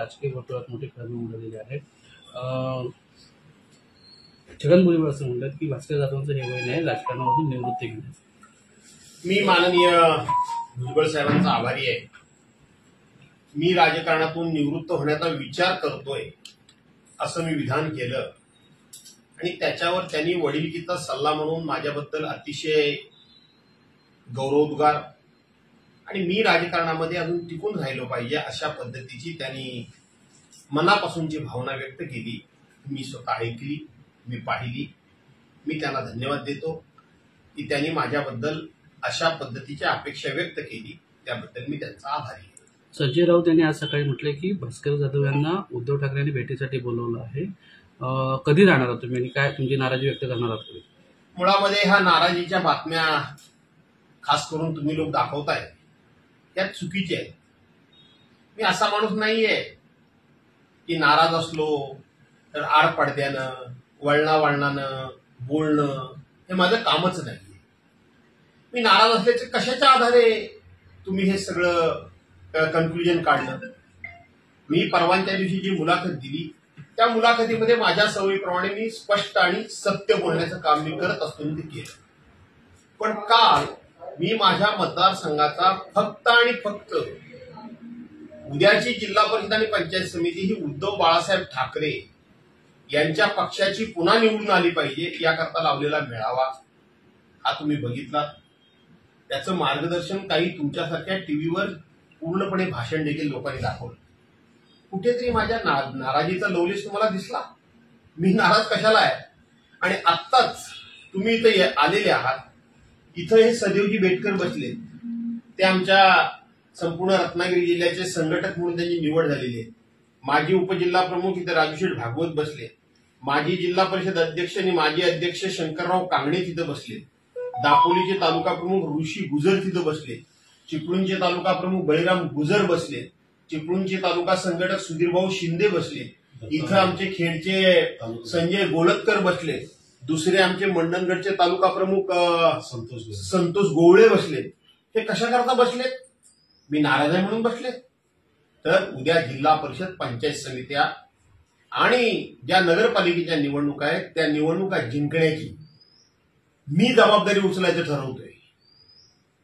राजकीय वर्तुळात मोठी खळबळ उडालेली आहे. छगन भुजबळ असं म्हणतात की भास्कर जाधवांचं हे वय नाही राजकारणामधून निवृत्ती घेण्याचं. मी माननीय भुजबळ साहेबांचा आभारी आहे. मी राजकारणातून निवृत्त होण्याचा विचार करतोय असं मी विधान केलं आणि त्याच्यावर त्यांनी वडिलकीचा सल्ला म्हणून माझ्याबद्दल अतिशय गौरवोद्गार आणि मी राजकारणामध्ये अजून टिकून राहिलो पाहिजे अशा पद्धतीची त्यांनी मनापासूनची भावना व्यक्त केली. मी स्वतः ऐकली, मी पाहिली. मी त्यांना धन्यवाद देतो की त्यांनी माझ्याबद्दल अशा पद्धतीची अपेक्षा व्यक्त केली. त्याबद्दल मी त्यांचा आभारी आहे. संजय राऊत यांनी आज सकाळी म्हटले की भास्कर जाधव यांना उद्धव ठाकरेंनी भेटीसाठी बोलवलं आहे. कधी जाणार आहात तुम्ही आणि काय तुमची नाराजी व्यक्त करणार आहात? मुळामध्ये ह्या नाराजीच्या बातम्या खास करून तुम्ही लोक दाखवताय त्या चुकीच्या आहेत. मी असा माणूस नाहीये की नाराज असलो तर आड पडद्यानं वळणावळणानं बोलणं हे माझं कामच नाहीये. मी नाराज असल्याचे कशाच्या आधारे तुम्ही हे सगळं कन्क्लुजन काढलं? मी परवानच्या दिवशी जी मुलाखत दिली त्या मुलाखतीमध्ये माझ्या सवयीप्रमाणे मी स्पष्ट आणि सत्य बोलण्याचं काम मी करत असतो ते केलं. पण काल मी माझ्या मतदारसंघाचा फक्त आणि फक्त उद्याची जिल्हा परिषद आणि पंचायत समिती ही उद्धव बाळासाहेब ठाकरे यांच्या पक्षाची पुन्हा निवडून आली पाहिजे याकरता लावलेला मेळावा हा तुम्ही बघितला. त्याचं मार्गदर्शन काही तुमच्यासारख्या टीव्हीवर पूर्णपणे भाषण देखील लोकांनी दाखवलं. कुठेतरी माझ्या नाराजीचा लवलेश तुम्हाला दिसला. मी नाराज कशाला आहे? आणि आत्ताच तुम्ही इथे आलेले आहात. इथं हे सदैवजी बेटकर बसले, ते आमच्या संपूर्ण रत्नागिरी जिल्ह्याचे संघटक म्हणून त्यांची निवड झालेली आहे. माजी उपजिल्हा प्रमुख इथे राजूशेठ भागवत बसले, माजी जिल्हा परिषद अध्यक्ष आणि माजी अध्यक्ष शंकरराव कांगणे तिथं बसले, दापोलीचे तालुका प्रमुख ऋषी गुजर तिथं बसले, चिपळूणचे तालुका प्रमुख बळीराम गुजर बसले, चिपळूणचे तालुका संघटक सुधीरभाऊ शिंदे बसले, इथं आमचे खेडचे संजय गोळतकर बसले, दुसरे आमचे मंडणगडचे तालुका प्रमुख संतोष गोवळे बसले. हे कशाकरता बसलेत? मी नाराज आहे म्हणून बसले? तर उद्या जिल्हा परिषद पंचायत समित्या आणि ज्या नगरपालिकेच्या निवडणुका आहेत त्या निवडणुका जिंकण्याची मी जबाबदारी उचलायचं ठरवतोय,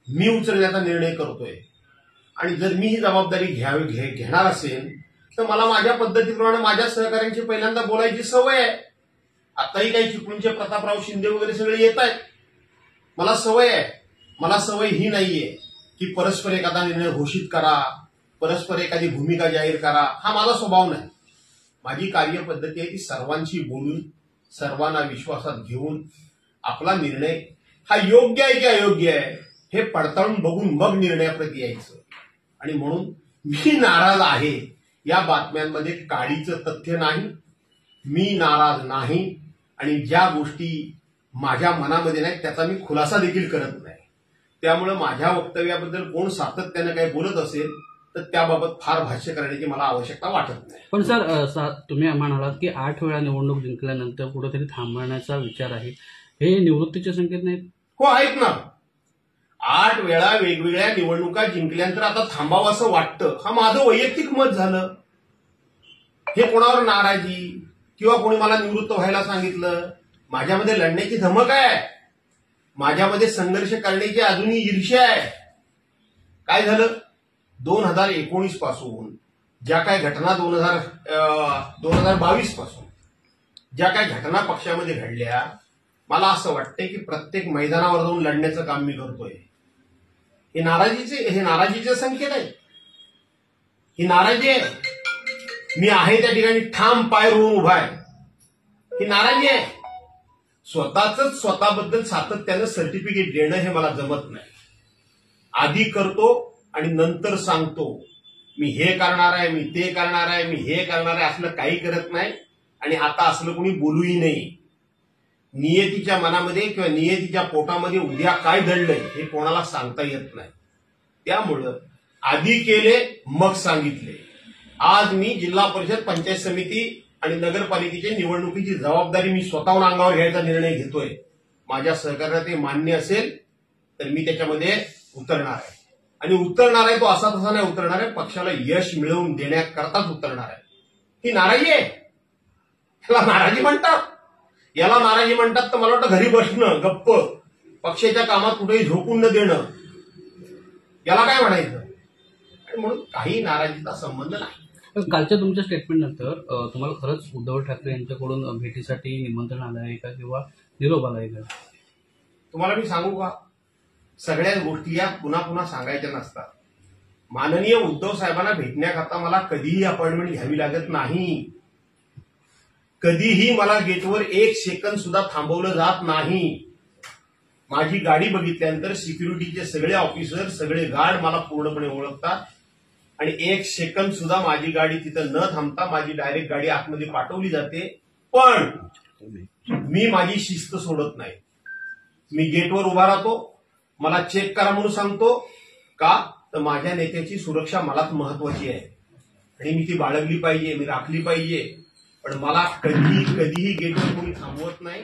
मी उचलण्याचा निर्णय करतोय. आणि जर मी ही जबाबदारी घेणार असेल तर मला माझ्या पद्धतीप्रमाणे माझ्या सहकाऱ्यांची पहिल्यांदा बोलायची सवय आहे. आताही काही चिपळूणचे प्रतापराव शिंदे वगैरे सगळे येत आहेत. मला सवय आहे. मला सवय ही नाहीये की परस्पर एखादा निर्णय घोषित करा, परस्पर एखादी भूमिका जाहीर करा. हा माझा स्वभाव नाही. माझी कार्यपद्धती आहे ती सर्वांशी बोलून, सर्वांना विश्वासात घेऊन आपला निर्णय हा योग्य आहे की अयोग्य आहे हे पडताळून बघून मग निर्णयाप्रती यायचं. आणि म्हणून मी नाराज आहे या बातम्यांमध्ये काडीचं तथ्य नाही. मी नाराज नाही आणि ज्या गोष्टी माझ्या मनामध्ये नाहीत त्याचा मी खुलासा देखील करत नाही. त्यामुळे माझ्या वक्तव्याबद्दल कोण सातत्यानं काही बोलत असेल तर त्याबाबत फार भाष्य करण्याची मला आवश्यकता वाटत नाही. पण सर, तुम्ही म्हणालात की 8 वेळा निवडणूक जिंकल्यानंतर कुठेतरी थांबण्याचा विचार आहे. हे निवृत्तीचे संकेत नाहीत? हो आहेत ना. 8 वेळा वेगवेगळ्या निवडणुका जिंकल्यानंतर आता थांबावं असं वाटतं. हा माझं वैयक्तिक मत झालं. हे कोणावर नाराजी किंवा कोणी मला निवृत्त व्हायला सांगितलं? माझ्यामध्ये लढण्याची धमक आहे, माझ्यामध्ये संघर्ष करण्याची अजूनही ईर्ष्या आहे. काय झालं 2019 पासून ज्या काही घटना 2022 पासून ज्या काही घटना पक्षामध्ये घडल्या, मला असं वाटतंय की प्रत्येक मैदानावर जाऊन लढण्याचं काम मी करतोय. हे नाराजीचे संकेत आहे. ही नाराजी आहे. मी आहे त्या ठिकाणी ठाम पाय रोवून उभा आहे. ही नाराजी आहे. स्वतःबद्दल सातत्यानं सर्टिफिकेट देणं हे मला जमत नाही. आधी करतो आणि नंतर सांगतो मी हे करणार आहे, मी ते करणार आहे, मी हे करणार आहे. असलं काही करत नाही आणि आता असलं कोणी बोलूही नाही. नियतीच्या मनामध्ये किंवा नियतीच्या पोटामध्ये उद्या काय दडलंय हे कोणाला सांगता येत नाही. त्यामुळं आधी केले मग सांगितले. आज मी जिल्हा परिषद पंचायत समिती आणि नगरपालिकेच्या निवडणुकीची जबाबदारी मी स्वतःहून अंगावर घ्यायचा निर्णय घेतोय. माझ्या सहकार्याला ते मान्य असेल तर मी त्याच्यामध्ये उतरणार आहे आणि उतरणार आहे तो असा तसा नाही उतरणार आहे, पक्षाला यश मिळवून देण्याकरताच उतरणार आहे. ही नाराजी आहे, याला नाराजी म्हणतात. याला नाराजी म्हणतात तर मला वाटतं घरी बसणं गप्प, पक्षाच्या कामात कुठेही झोकून न देणं, याला काय म्हणायचं. आणि म्हणून काही नाराजीचा संबंध नाही. पण कालच्या तुमच्या स्टेटमेंट नंतर तुम्हाला खरंच उद्धव ठाकरे यांच्याकडून भेटीसाठी निमंत्रण आलं आहे का किंवा निरोप आला आहे का? तुम्हाला मी सांगू का, सगळ्याच गोष्टी या पुन्हा पुन्हा सांगायच्या नसतात. माननीय उद्धव साहेबांना भेटण्याकरता मला कधीही अपॉइंटमेंट घ्यावी लागत नाही. कधीही मला गेटवर 1 सेकंद सुद्धा थांबवलं जात नाही. माझी गाडी बघितल्यानंतर सिक्युरिटीचे सगळे ऑफिसर, सगळे गार्ड मला पूर्णपणे ओळखतात आणि 1 सेकंद सुद्धा माझी गाडी तिथं न थांबता माझी डायरेक्ट गाडी आतमध्ये पाठवली जाते. पण मी माझी शिस्त सोडत नाही. मी गेटवर उभा राहतो, मला चेक करा म्हणून सांगतो. का तर माझ्या नेत्याची सुरक्षा मलाच महत्वाची आहे आणि मी ती बाळगली पाहिजे, मी राखली पाहिजे. पण मला कधीही गेटवर कोणी थांबवत नाही.